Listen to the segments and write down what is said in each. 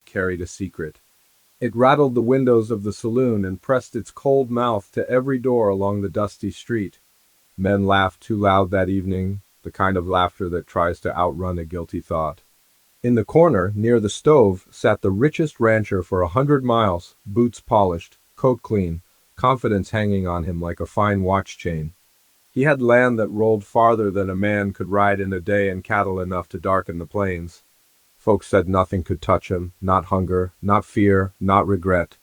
carried a secret. It rattled the windows of the saloon and pressed its cold mouth to every door along the dusty street. Men laughed too loud that evening, the kind of laughter that tries to outrun a guilty thought. In the corner, near the stove, sat the richest rancher for 100 miles, boots polished, coat clean, confidence hanging on him like a fine watch chain. He had land that rolled farther than a man could ride in a day and cattle enough to darken the plains. Folks said nothing could touch him, not hunger, not fear, not regret.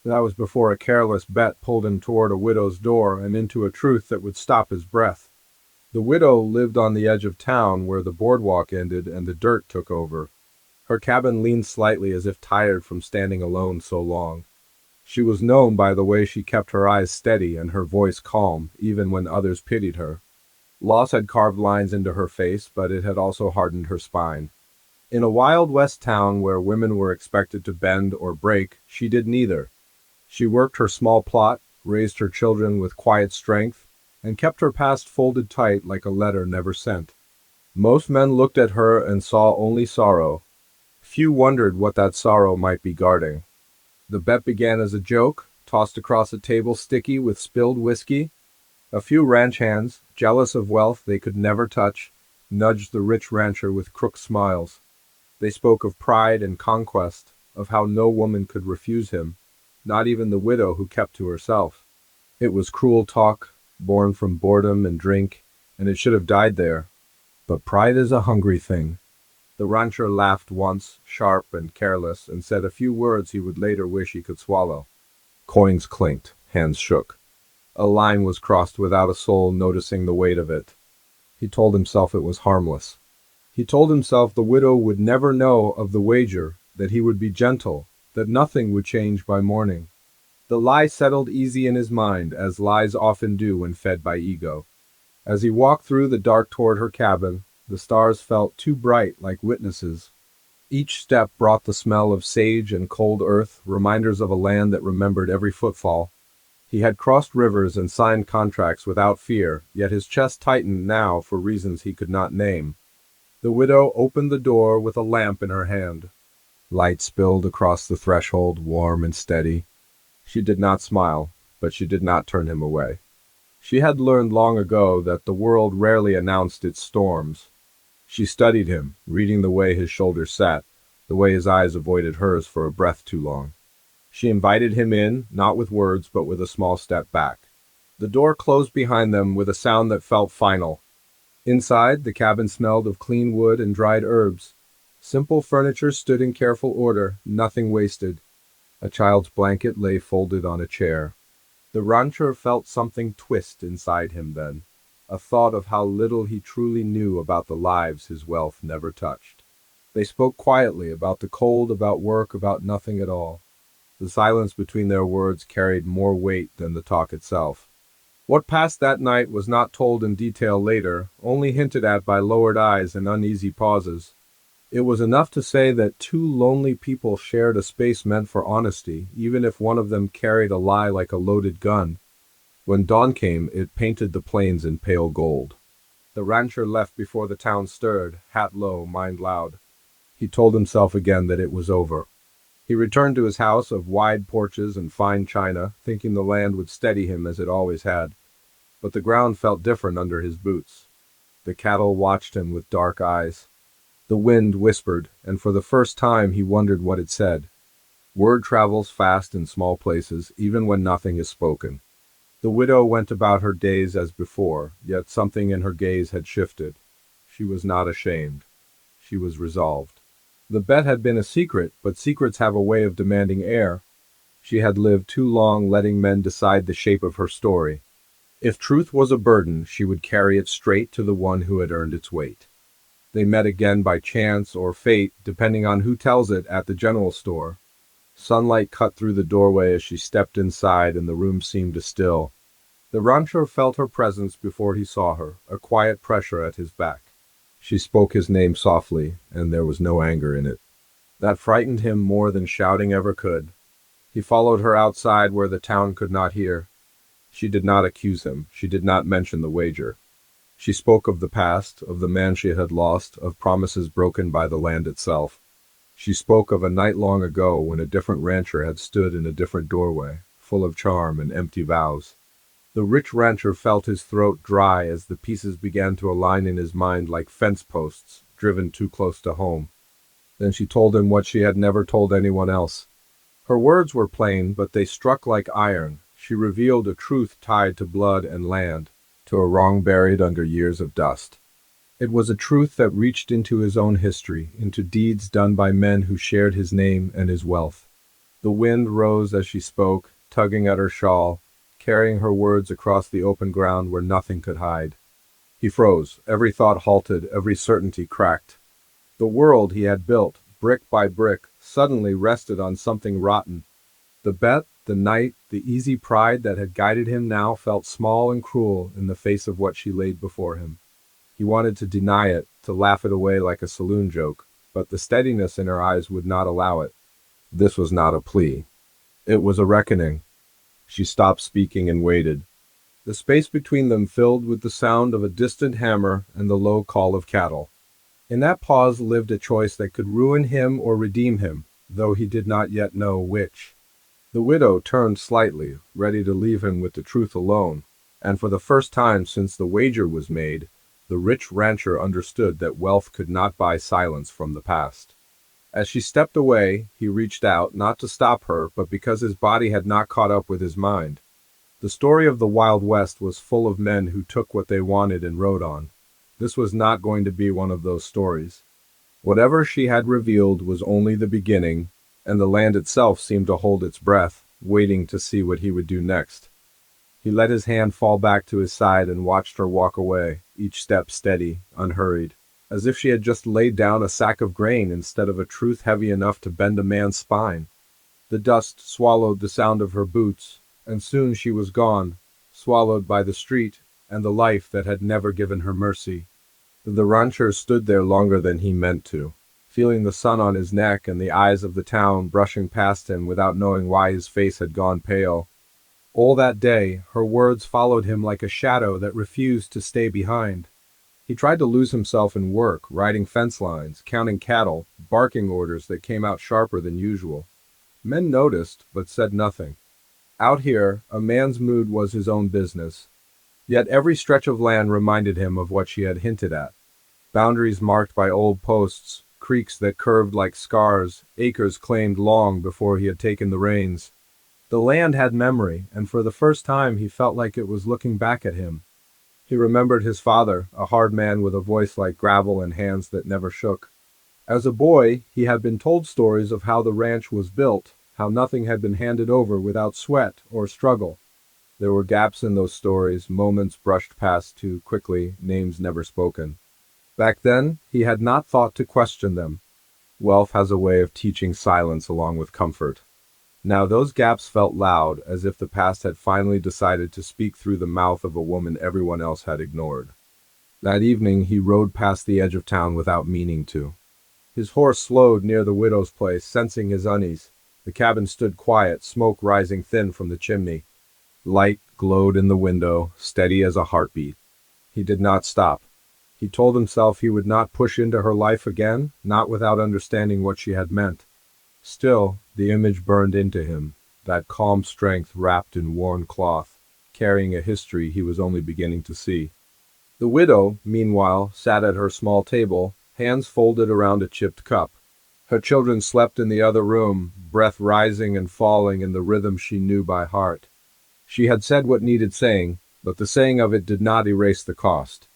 That was before a careless bet pulled him toward a widow's door and into a truth that would stop his breath. The widow lived on the edge of town where the boardwalk ended and the dirt took over. Her cabin leaned slightly as if tired from standing alone so long. She was known by the way she kept her eyes steady and her voice calm, even when others pitied her. Loss had carved lines into her face, but it had also hardened her spine. In a Wild West town where women were expected to bend or break, she did neither. She worked her small plot, raised her children with quiet strength, and kept her past folded tight like a letter never sent. Most men looked at her and saw only sorrow. Few wondered what that sorrow might be guarding. The bet began as a joke, tossed across a table sticky with spilled whiskey. A few ranch hands, jealous of wealth they could never touch, nudged the rich rancher with crooked smiles. They spoke of pride and conquest, of how no woman could refuse him, not even the widow who kept to herself. It was cruel talk, born from boredom and drink, and it should have died there. But pride is a hungry thing. The rancher laughed once, sharp and careless, and said a few words he would later wish he could swallow. Coins clinked, hands shook. A line was crossed without a soul noticing the weight of it. He told himself it was harmless. He told himself the widow would never know of the wager, that he would be gentle, that nothing would change by morning. The lie settled easy in his mind, as lies often do when fed by ego. As he walked through the dark toward her cabin, the stars felt too bright like witnesses. Each step brought the smell of sage and cold earth, reminders of a land that remembered every footfall. He had crossed rivers and signed contracts without fear, yet his chest tightened now for reasons he could not name. The widow opened the door with a lamp in her hand. Light spilled across the threshold, warm and steady. She did not smile, but she did not turn him away. She had learned long ago that the world rarely announced its storms. She studied him, reading the way his shoulders sat, the way his eyes avoided hers for a breath too long. She invited him in, not with words, but with a small step back. The door closed behind them with a sound that felt final. Inside, the cabin smelled of clean wood and dried herbs. Simple furniture stood in careful order, nothing wasted. A child's blanket lay folded on a chair. The rancher felt something twist inside him then, a thought of how little he truly knew about the lives his wealth never touched. They spoke quietly about the cold, about work, about nothing at all. The silence between their words carried more weight than the talk itself. What passed that night was not told in detail later, only hinted at by lowered eyes and uneasy pauses. It was enough to say that two lonely people shared a space meant for honesty, even if one of them carried a lie like a loaded gun. When dawn came, it painted the plains in pale gold. The rancher left before the town stirred, hat low, mind loud. He told himself again that it was over. He returned to his house of wide porches and fine china, thinking the land would steady him as it always had. But the ground felt different under his boots. The cattle watched him with dark eyes. The wind whispered, and for the first time he wondered what it said. Word travels fast in small places, even when nothing is spoken. The widow went about her days as before, yet something in her gaze had shifted. She was not ashamed. She was resolved. The bet had been a secret, but secrets have a way of demanding air. She had lived too long letting men decide the shape of her story. If truth was a burden, she would carry it straight to the one who had earned its weight. They met again by chance or fate, depending on who tells it, at the general store. Sunlight cut through the doorway as she stepped inside, and the room seemed to still. The rancher felt her presence before he saw her, a quiet pressure at his back. She spoke his name softly, and there was no anger in it. That frightened him more than shouting ever could. He followed her outside where the town could not hear. She did not accuse him. She did not mention the wager. She spoke of the past, of the man she had lost, of promises broken by the land itself. She spoke of a night long ago when a different rancher had stood in a different doorway, full of charm and empty vows. The rich rancher felt his throat dry as the pieces began to align in his mind like fence posts driven too close to home. Then she told him what she had never told anyone else. Her words were plain, but they struck like iron. She revealed a truth tied to blood and land, to a wrong buried under years of dust. It was a truth that reached into his own history, into deeds done by men who shared his name and his wealth. The wind rose as she spoke, tugging at her shawl, carrying her words across the open ground where nothing could hide. He froze, every thought halted, every certainty cracked. The world he had built, brick by brick, suddenly rested on something rotten. The bet, the night, the easy pride that had guided him now felt small and cruel in the face of what she laid before him. He wanted to deny it, to laugh it away like a saloon joke, but the steadiness in her eyes would not allow it. This was not a plea. It was a reckoning. She stopped speaking and waited. The space between them filled with the sound of a distant hammer and the low call of cattle. In that pause lived a choice that could ruin him or redeem him, though he did not yet know which. The widow turned slightly, ready to leave him with the truth alone, and for the first time since the wager was made, the rich rancher understood that wealth could not buy silence from the past. As she stepped away, he reached out, not to stop her, but because his body had not caught up with his mind. The story of the Wild West was full of men who took what they wanted and rode on. This was not going to be one of those stories. Whatever she had revealed was only the beginning, and the land itself seemed to hold its breath, waiting to see what he would do next. He let his hand fall back to his side and watched her walk away, each step steady, unhurried, as if she had just laid down a sack of grain instead of a truth heavy enough to bend a man's spine. The dust swallowed the sound of her boots, and soon she was gone, swallowed by the street and the life that had never given her mercy. The rancher stood there longer than he meant to, feeling the sun on his neck and the eyes of the town brushing past him without knowing why his face had gone pale. All that day, her words followed him like a shadow that refused to stay behind. He tried to lose himself in work, riding fence lines, counting cattle, barking orders that came out sharper than usual. Men noticed, but said nothing. Out here, a man's mood was his own business. Yet every stretch of land reminded him of what she had hinted at. Boundaries marked by old posts, creeks that curved like scars, acres claimed long before he had taken the reins. The land had memory, and for the first time he felt like it was looking back at him. He remembered his father, a hard man with a voice like gravel and hands that never shook. As a boy, he had been told stories of how the ranch was built, how nothing had been handed over without sweat or struggle. There were gaps in those stories, moments brushed past too quickly, names never spoken. Back then, he had not thought to question them. Wealth has a way of teaching silence along with comfort. Now those gaps felt loud, as if the past had finally decided to speak through the mouth of a woman everyone else had ignored. That evening, he rode past the edge of town without meaning to. His horse slowed near the widow's place, sensing his unease. The cabin stood quiet, smoke rising thin from the chimney. Light glowed in the window, steady as a heartbeat. He did not stop. He told himself he would not push into her life again, not without understanding what she had meant. Still, the image burned into him, that calm strength wrapped in worn cloth, carrying a history he was only beginning to see. The widow, meanwhile, sat at her small table, hands folded around a chipped cup. Her children slept in the other room, breath rising and falling in the rhythm she knew by heart. She had said what needed saying, but the saying of it did not erase the cost.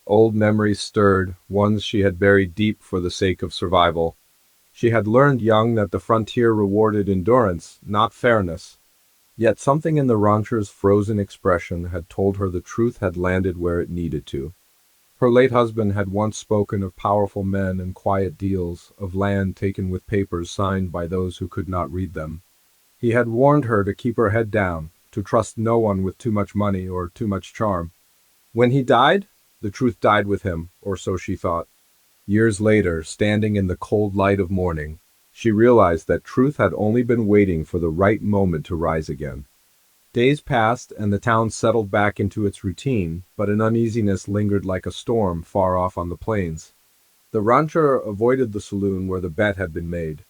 Old memories stirred, ones she had buried deep for the sake of survival. She had learned young that the frontier rewarded endurance, not fairness. Yet something in the rancher's frozen expression had told her the truth had landed where it needed to. Her late husband had once spoken of powerful men and quiet deals, of land taken with papers signed by those who could not read them. He had warned her to keep her head down, to trust no one with too much money or too much charm. When he died, the truth died with him, or so she thought. Years later, standing in the cold light of morning, she realized that truth had only been waiting for the right moment to rise again. Days passed, and the town settled back into its routine, but an uneasiness lingered like a storm far off on the plains. The rancher avoided the saloon where the bet had been made.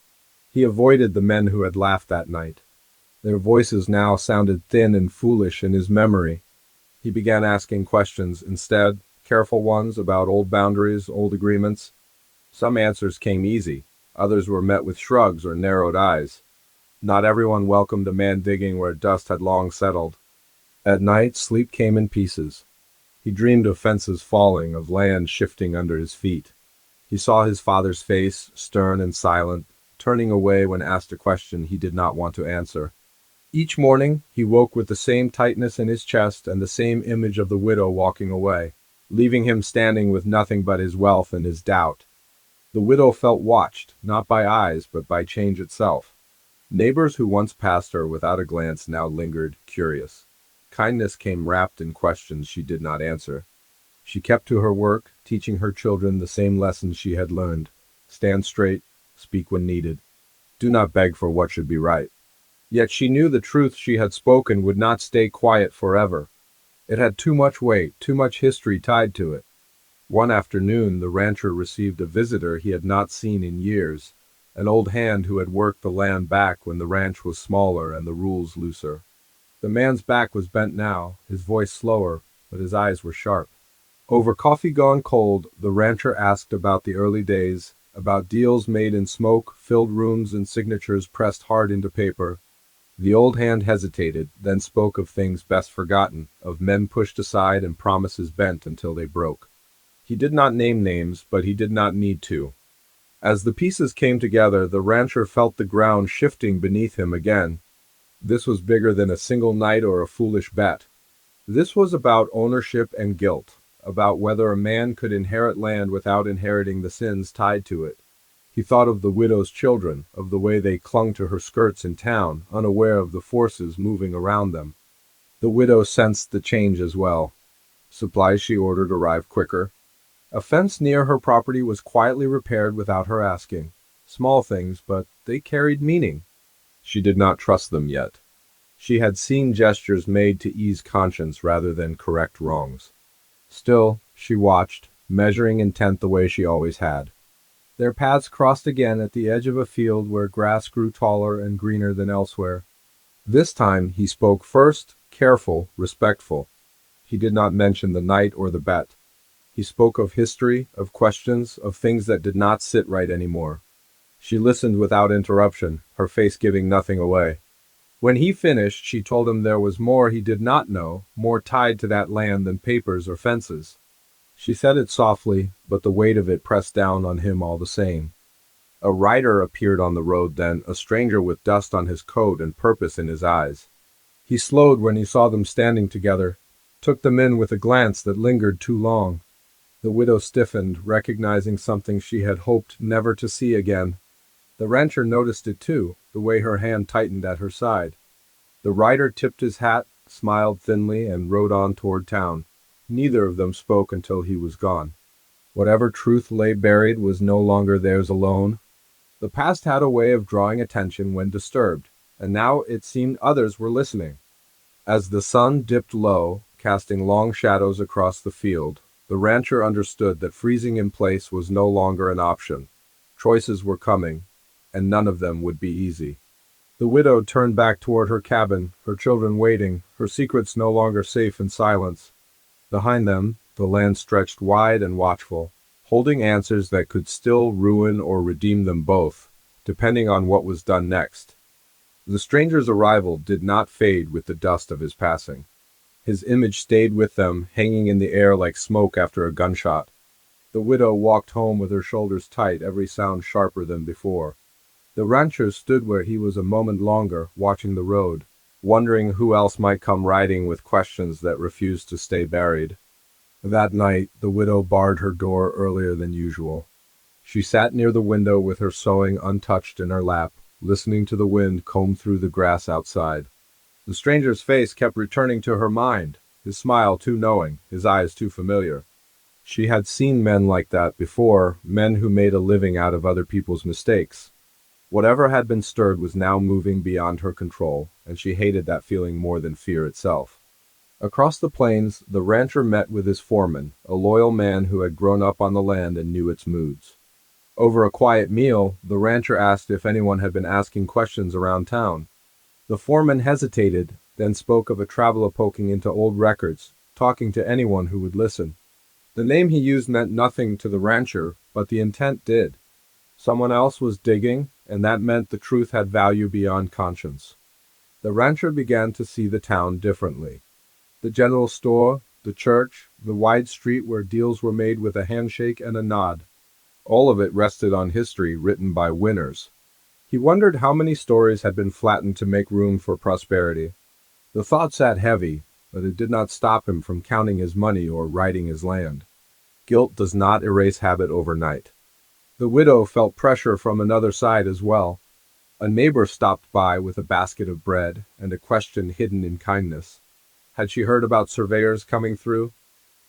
He avoided the men who had laughed that night. Their voices now sounded thin and foolish in his memory. He began asking questions instead, careful ones about old boundaries, old agreements. Some answers came easy, others were met with shrugs or narrowed eyes. Not everyone welcomed a man digging where dust had long settled. At night, sleep came in pieces. He dreamed of fences falling, of land shifting under his feet. He saw his father's face, stern and silent, turning away when asked a question he did not want to answer. Each morning, he woke with the same tightness in his chest and the same image of the widow walking away, leaving him standing with nothing but his wealth and his doubt. The widow felt watched, not by eyes, but by change itself. Neighbors who once passed her without a glance now lingered, curious. Kindness came wrapped in questions she did not answer. She kept to her work, teaching her children the same lessons she had learned. Stand straight, speak when needed. Do not beg for what should be right. Yet she knew the truth she had spoken would not stay quiet forever. It had too much weight, too much history tied to it. One afternoon, the rancher received a visitor he had not seen in years, an old hand who had worked the land back when the ranch was smaller and the rules looser. The man's back was bent now, his voice slower, but his eyes were sharp. Over coffee gone cold, the rancher asked about the early days, about deals made in smoke-filled rooms and signatures pressed hard into paper. The old hand hesitated, then spoke of things best forgotten, of men pushed aside and promises bent until they broke. He did not name names, but he did not need to. As the pieces came together, the rancher felt the ground shifting beneath him again. This was bigger than a single night or a foolish bet. This was about ownership and guilt, about whether a man could inherit land without inheriting the sins tied to it. He thought of the widow's children, of the way they clung to her skirts in town, unaware of the forces moving around them. The widow sensed the change as well. Supplies she ordered arrived quicker. A fence near her property was quietly repaired without her asking. Small things, but they carried meaning. She did not trust them yet. She had seen gestures made to ease conscience rather than correct wrongs. Still, she watched, measuring intent the way she always had. Their paths crossed again at the edge of a field where grass grew taller and greener than elsewhere. This time he spoke first, careful, respectful. He did not mention the night or the bet. He spoke of history, of questions, of things that did not sit right anymore. She listened without interruption, her face giving nothing away. When he finished, she told him there was more he did not know, more tied to that land than papers or fences. She said it softly, but the weight of it pressed down on him all the same. A rider appeared on the road then, a stranger with dust on his coat and purpose in his eyes. He slowed when he saw them standing together, took them in with a glance that lingered too long. The widow stiffened, recognizing something she had hoped never to see again. The rancher noticed it too, the way her hand tightened at her side. The rider tipped his hat, smiled thinly, and rode on toward town. Neither of them spoke until he was gone. Whatever truth lay buried was no longer theirs alone. The past had a way of drawing attention when disturbed, and now it seemed others were listening. As the sun dipped low, casting long shadows across the field, the rancher understood that freezing in place was no longer an option. Choices were coming, and none of them would be easy. The widow turned back toward her cabin, her children waiting, her secrets no longer safe in silence. Behind them, the land stretched wide and watchful, holding answers that could still ruin or redeem them both, depending on what was done next. The stranger's arrival did not fade with the dust of his passing. His image stayed with them, hanging in the air like smoke after a gunshot. The widow walked home with her shoulders tight, every sound sharper than before. The rancher stood where he was a moment longer, watching the road, wondering who else might come riding with questions that refused to stay buried. That night, the widow barred her door earlier than usual. She sat near the window with her sewing untouched in her lap, listening to the wind comb through the grass outside. The stranger's face kept returning to her mind, his smile too knowing, his eyes too familiar. She had seen men like that before, men who made a living out of other people's mistakes. Whatever had been stirred was now moving beyond her control, and she hated that feeling more than fear itself. Across the plains, the rancher met with his foreman, a loyal man who had grown up on the land and knew its moods. Over a quiet meal, the rancher asked if anyone had been asking questions around town. The foreman hesitated, then spoke of a traveler poking into old records, talking to anyone who would listen. The name he used meant nothing to the rancher, but the intent did. Someone else was digging, and that meant the truth had value beyond conscience. The rancher began to see the town differently. The general store, the church, the wide street where deals were made with a handshake and a nod. All of it rested on history written by winners. He wondered how many stories had been flattened to make room for prosperity. The thought sat heavy, but it did not stop him from counting his money or writing his land. Guilt does not erase habit overnight. The widow felt pressure from another side as well. A neighbor stopped by with a basket of bread and a question hidden in kindness. Had she heard about surveyors coming through?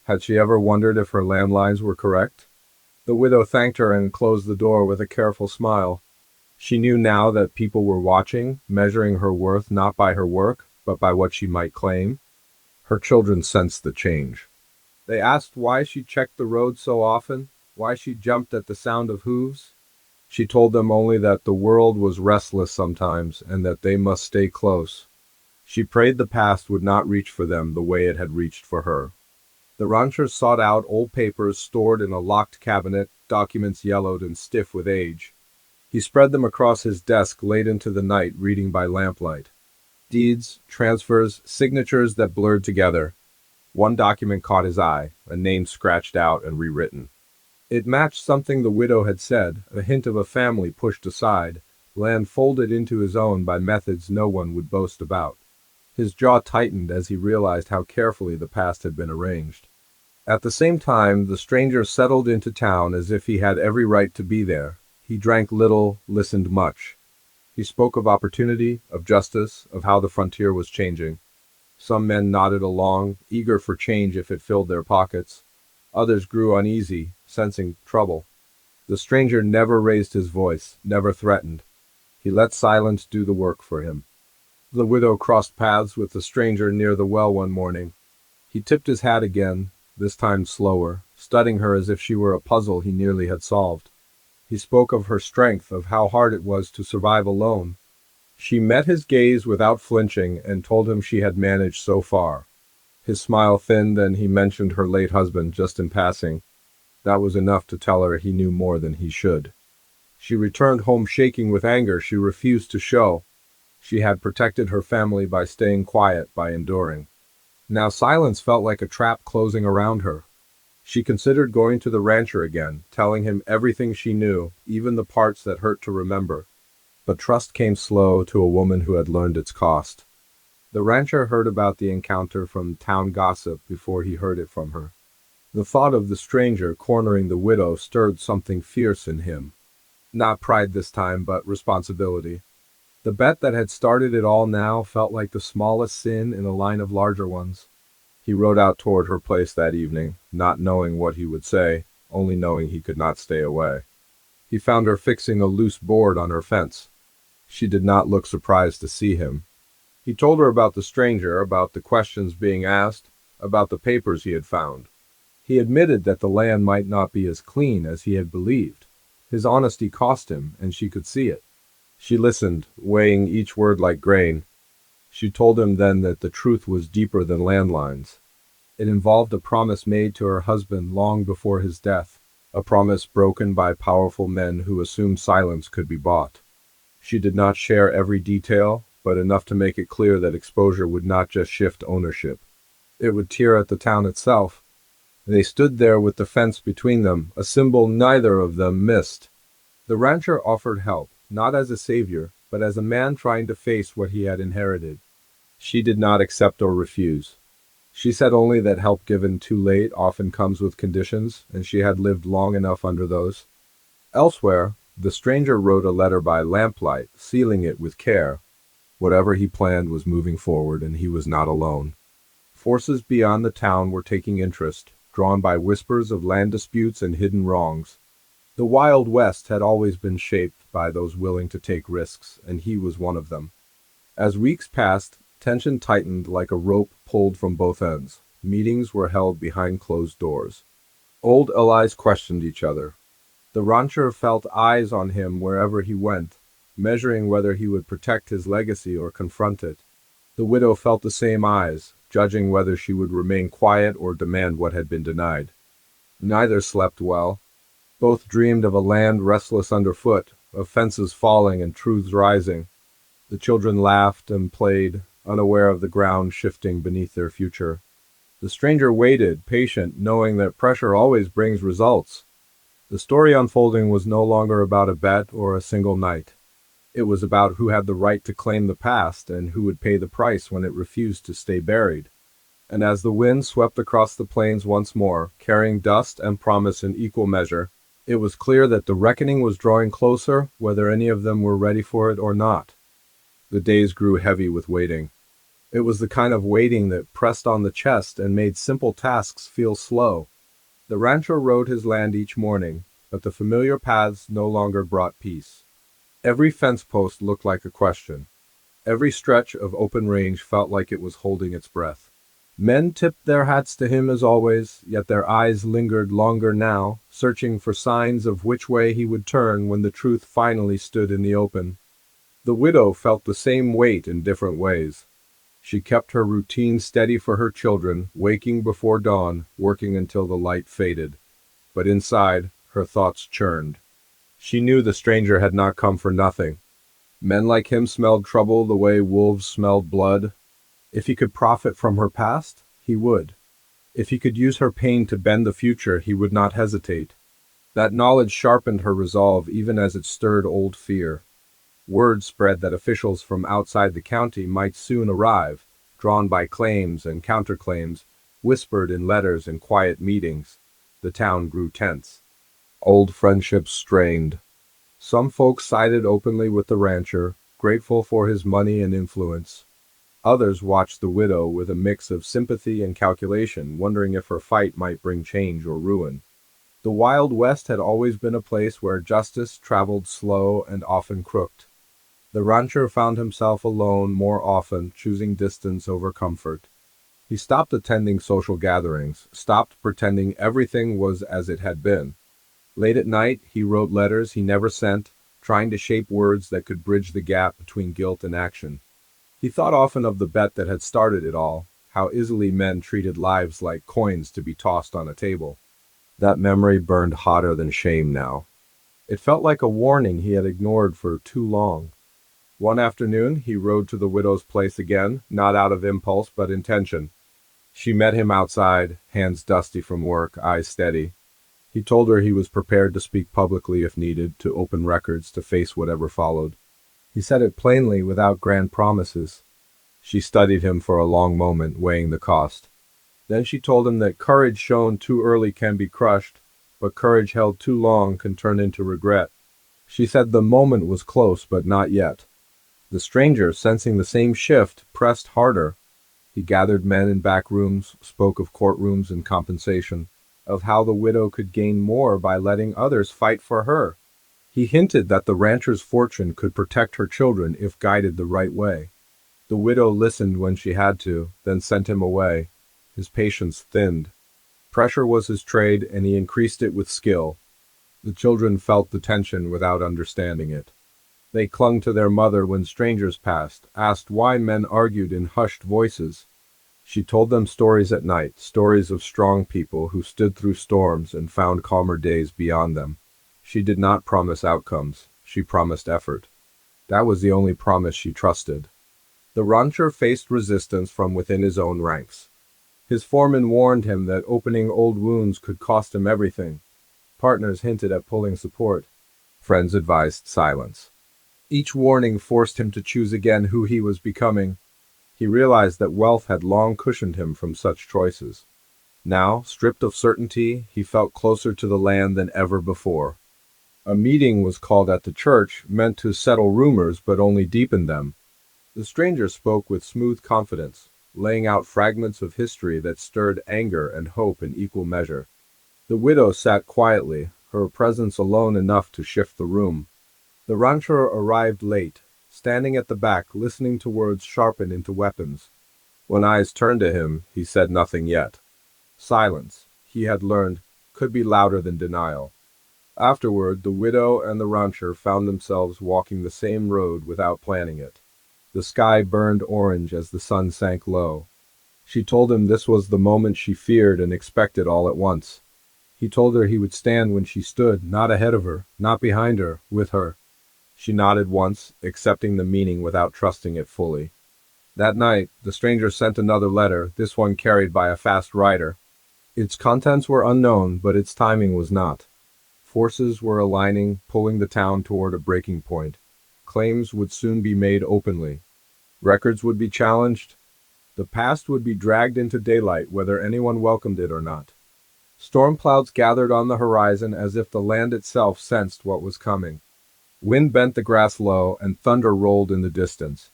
Had she ever wondered if her landlines were correct? The widow thanked her and closed the door with a careful smile. She knew now that people were watching, measuring her worth not by her work, but by what she might claim. Her children sensed the change. They asked why she checked the road so often, why she jumped at the sound of hooves. She told them only that the world was restless sometimes and that they must stay close. She prayed the past would not reach for them the way it had reached for her. The rancher sought out old papers stored in a locked cabinet, documents yellowed and stiff with age. He spread them across his desk late into the night, reading by lamplight. Deeds, transfers, signatures that blurred together. One document caught his eye, a name scratched out and rewritten. It matched something the widow had said, a hint of a family pushed aside, land folded into his own by methods no one would boast about. His jaw tightened as he realized how carefully the past had been arranged. At the same time, the stranger settled into town as if he had every right to be there. He drank little, listened much. He spoke of opportunity, of justice, of how the frontier was changing. Some men nodded along, eager for change if it filled their pockets. Others grew uneasy, sensing trouble. The stranger never raised his voice, never threatened. He let silence do the work for him. The widow crossed paths with the stranger near the well one morning. He tipped his hat again, this time slower, studying her as if she were a puzzle he nearly had solved. He spoke of her strength, of how hard it was to survive alone. She met his gaze without flinching and told him she had managed so far. His smile thinned and he mentioned her late husband just in passing. That was enough to tell her he knew more than he should. She returned home shaking with anger she refused to show. She had protected her family by staying quiet, by enduring. Now silence felt like a trap closing around her. She considered going to the rancher again, telling him everything she knew, even the parts that hurt to remember. But trust came slow to a woman who had learned its cost. The rancher heard about the encounter from town gossip before he heard it from her. The thought of the stranger cornering the widow stirred something fierce in him. Not pride this time, but responsibility. The bet that had started it all now felt like the smallest sin in a line of larger ones. He rode out toward her place that evening, not knowing what he would say, only knowing he could not stay away. He found her fixing a loose board on her fence. She did not look surprised to see him. He told her about the stranger, about the questions being asked, about the papers he had found. He admitted that the land might not be as clean as he had believed. His honesty cost him, and she could see it. She listened, weighing each word like grain. She told him then that the truth was deeper than landlines. It involved a promise made to her husband long before his death, a promise broken by powerful men who assumed silence could be bought. She did not share every detail, but enough to make it clear that exposure would not just shift ownership. It would tear at the town itself. They stood there with the fence between them, a symbol neither of them missed. The rancher offered help, not as a savior, but as a man trying to face what he had inherited. She did not accept or refuse. She said only that help given too late often comes with conditions, and she had lived long enough under those. Elsewhere, the stranger wrote a letter by lamplight, sealing it with care. Whatever he planned was moving forward, and he was not alone. Forces beyond the town were taking interest, drawn by whispers of land disputes and hidden wrongs. The Wild West had always been shaped by those willing to take risks, and he was one of them. As weeks passed, Tension tightened like a rope pulled from both ends. Meetings were held behind closed doors. Old allies questioned each other. The rancher felt eyes on him wherever he went, measuring whether he would protect his legacy or confront it. The widow felt the same eyes, judging whether she would remain quiet or demand what had been denied. Neither slept well. Both dreamed of a land restless underfoot, of fences falling and truths rising. The children laughed and played, unaware of the ground shifting beneath their future. The stranger waited, patient, knowing that pressure always brings results. The story unfolding was no longer about a bet or a single night. It was about who had the right to claim the past and who would pay the price when it refused to stay buried. And as the wind swept across the plains once more, carrying dust and promise in equal measure, it was clear that the reckoning was drawing closer, whether any of them were ready for it or not. The days grew heavy with waiting. It was the kind of waiting that pressed on the chest and made simple tasks feel slow. The rancher rode his land each morning, but the familiar paths no longer brought peace. Every fence post looked like a question. Every stretch of open range felt like it was holding its breath. Men tipped their hats to him as always, yet their eyes lingered longer now, searching for signs of which way he would turn when the truth finally stood in the open. The widow felt the same weight in different ways. She kept her routine steady for her children, waking before dawn, working until the light faded. But inside, her thoughts churned. She knew the stranger had not come for nothing. Men like him smelled trouble the way wolves smelled blood. If he could profit from her past, he would. If he could use her pain to bend the future, he would not hesitate. That knowledge sharpened her resolve even as it stirred old fear. Word spread that officials from outside the county might soon arrive, drawn by claims and counterclaims, whispered in letters and quiet meetings. The town grew tense. Old friendships strained. Some folks sided openly with the rancher, grateful for his money and influence. Others watched the widow with a mix of sympathy and calculation, wondering if her fight might bring change or ruin. The Wild West had always been a place where justice traveled slow and often crooked. The rancher found himself alone more often, choosing distance over comfort. He stopped attending social gatherings, stopped pretending everything was as it had been. Late at night, he wrote letters he never sent, trying to shape words that could bridge the gap between guilt and action. He thought often of the bet that had started it all, how easily men treated lives like coins to be tossed on a table. That memory burned hotter than shame now. It felt like a warning he had ignored for too long. One afternoon, he rode to the widow's place again, not out of impulse but intention. She met him outside, hands dusty from work, eyes steady. He told her he was prepared to speak publicly if needed, to open records, to face whatever followed. He said it plainly, without grand promises. She studied him for a long moment, weighing the cost. Then she told him that courage shown too early can be crushed, but courage held too long can turn into regret. She said the moment was close, but not yet. The stranger, sensing the same shift, pressed harder. He gathered men in back rooms, spoke of courtrooms and compensation, of how the widow could gain more by letting others fight for her. He hinted that the rancher's fortune could protect her children if guided the right way. The widow listened when she had to, then sent him away. His patience thinned. Pressure was his trade, and he increased it with skill. The children felt the tension without understanding it. They clung to their mother when strangers passed, asked why men argued in hushed voices. She told them stories at night, stories of strong people who stood through storms and found calmer days beyond them. She did not promise outcomes. She promised effort. That was the only promise she trusted. The rancher faced resistance from within his own ranks. His foreman warned him that opening old wounds could cost him everything. Partners hinted at pulling support. Friends advised silence. Each warning forced him to choose again who he was becoming. He realized that wealth had long cushioned him from such choices. Now, stripped of certainty, he felt closer to the land than ever before. A meeting was called at the church, meant to settle rumors but only deepen them. The stranger spoke with smooth confidence, laying out fragments of history that stirred anger and hope in equal measure. The widow sat quietly, her presence alone enough to shift the room. The rancher arrived late, standing at the back, listening to words sharpen into weapons. When eyes turned to him, he said nothing yet. Silence, he had learned, could be louder than denial. Afterward, the widow and the rancher found themselves walking the same road without planning it. The sky burned orange as the sun sank low. She told him this was the moment she feared and expected all at once. He told her he would stand when she stood, not ahead of her, not behind her, with her. She nodded once, accepting the meaning without trusting it fully. That night, the stranger sent another letter, this one carried by a fast rider. Its contents were unknown, but its timing was not. Forces were aligning, pulling the town toward a breaking point. Claims would soon be made openly. Records would be challenged. The past would be dragged into daylight, whether anyone welcomed it or not. Storm clouds gathered on the horizon as if the land itself sensed what was coming. Wind bent the grass low, and thunder rolled in the distance.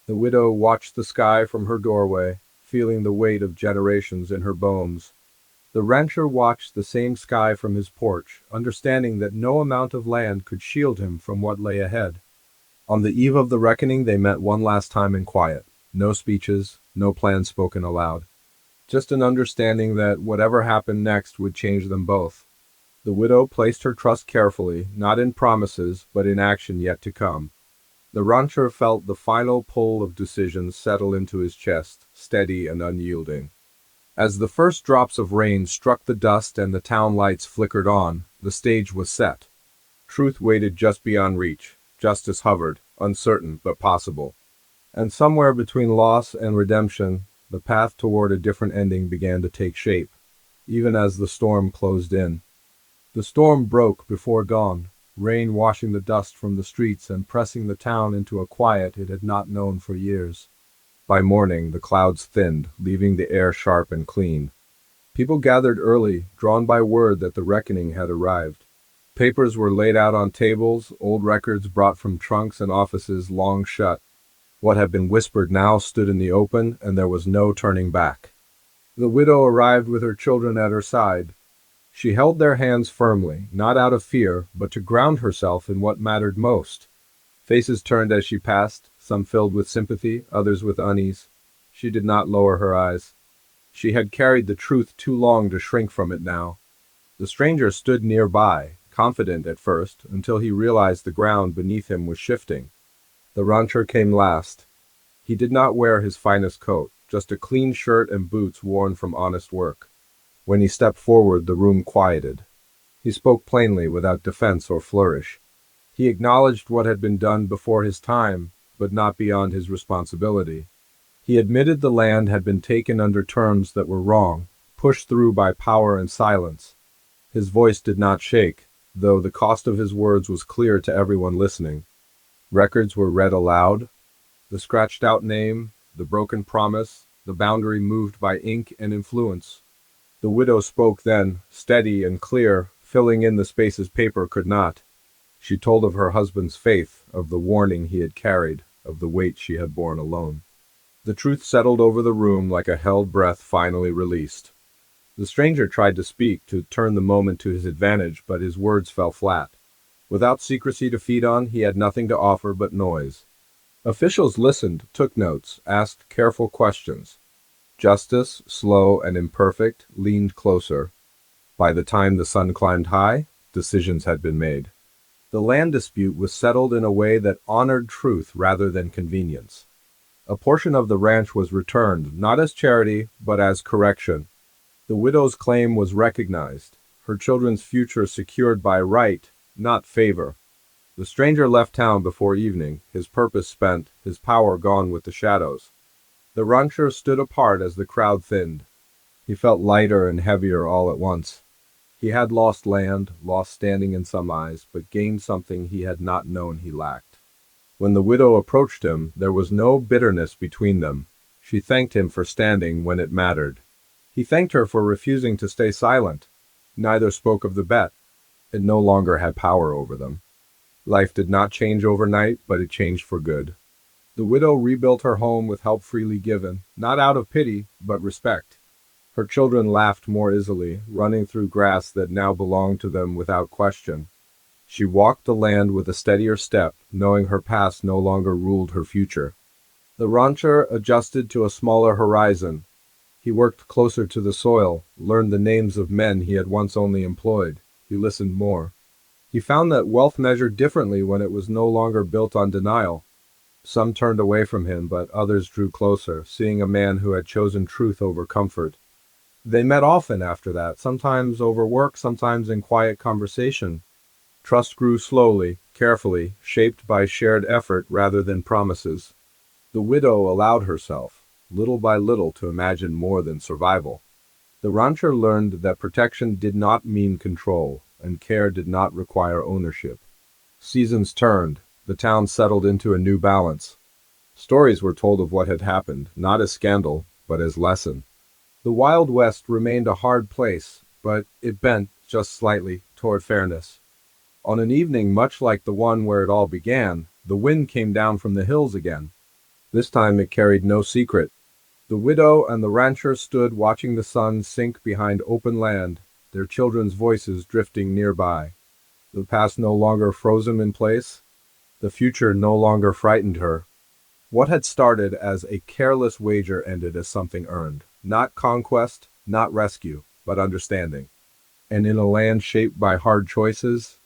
The widow watched the sky from her doorway, feeling the weight of generations in her bones. The rancher watched the same sky from his porch, understanding that no amount of land could shield him from what lay ahead. On the eve of the reckoning, they met one last time in quiet. No speeches, no plans spoken aloud. Just an understanding that whatever happened next would change them both. The widow placed her trust carefully, not in promises, but in action yet to come. The rancher felt the final pull of decision settle into his chest, steady and unyielding. As the first drops of rain struck the dust and the town lights flickered on, the stage was set. Truth waited just beyond reach. Justice hovered, uncertain but possible. And somewhere between loss and redemption, the path toward a different ending began to take shape, even as the storm closed in. The storm broke before dawn, rain washing the dust from the streets and pressing the town into a quiet it had not known for years. By morning, the clouds thinned, leaving the air sharp and clean. People gathered early, drawn by word that the reckoning had arrived. Papers were laid out on tables, old records brought from trunks and offices long shut. What had been whispered now stood in the open, and there was no turning back. The widow arrived with her children at her side. She held their hands firmly, not out of fear, but to ground herself in what mattered most. Faces turned as she passed, some filled with sympathy, others with unease. She did not lower her eyes. She had carried the truth too long to shrink from it now. The stranger stood nearby, confident at first, until he realized the ground beneath him was shifting. The rancher came last. He did not wear his finest coat, just a clean shirt and boots worn from honest work. When he stepped forward, the room quieted. He spoke plainly, without defense or flourish. He acknowledged what had been done before his time, but not beyond his responsibility. He admitted the land had been taken under terms that were wrong, pushed through by power and silence. His voice did not shake, though the cost of his words was clear to everyone listening. Records were read aloud. The scratched-out name, the broken promise, the boundary moved by ink and influence. The widow spoke then, steady and clear, filling in the spaces paper could not. She told of her husband's faith, of the warning he had carried, of the weight she had borne alone. The truth settled over the room like a held breath finally released. The stranger tried to speak, to turn the moment to his advantage, but his words fell flat. Without secrecy to feed on, he had nothing to offer but noise. Officials listened, took notes, asked careful questions. Justice, slow and imperfect, leaned closer. By the time the sun climbed high, decisions had been made. The land dispute was settled in a way that honored truth rather than convenience. A portion of the ranch was returned, not as charity, but as correction. The widow's claim was recognized, her children's future secured by right, not favor. The stranger left town before evening, his purpose spent, his power gone with the shadows. The rancher stood apart as the crowd thinned. He felt lighter and heavier all at once. He had lost land, lost standing in some eyes, but gained something he had not known he lacked. When the widow approached him, there was no bitterness between them. She thanked him for standing when it mattered. He thanked her for refusing to stay silent. Neither spoke of the bet. It no longer had power over them. Life did not change overnight, but it changed for good. The widow rebuilt her home with help freely given, not out of pity, but respect. Her children laughed more easily, running through grass that now belonged to them without question. She walked the land with a steadier step, knowing her past no longer ruled her future. The rancher adjusted to a smaller horizon. He worked closer to the soil, learned the names of men he had once only employed. He listened more. He found that wealth measured differently when it was no longer built on denial. Some turned away from him, but others drew closer, seeing a man who had chosen truth over comfort. They met often after that, sometimes over work, sometimes in quiet conversation. Trust grew slowly, carefully, shaped by shared effort rather than promises. The widow allowed herself, little by little, to imagine more than survival. The rancher learned that protection did not mean control, and care did not require ownership. Seasons turned, the town settled into a new balance. Stories were told of what had happened, not as scandal, but as lesson. The Wild West remained a hard place, but it bent, just slightly, toward fairness. On an evening much like the one where it all began, the wind came down from the hills again. This time it carried no secret. The widow and the rancher stood watching the sun sink behind open land, their children's voices drifting nearby. The past no longer frozen in place. The future no longer frightened her. What had started as a careless wager ended as something earned. Not conquest, not rescue, but understanding. And in a land shaped by hard choices,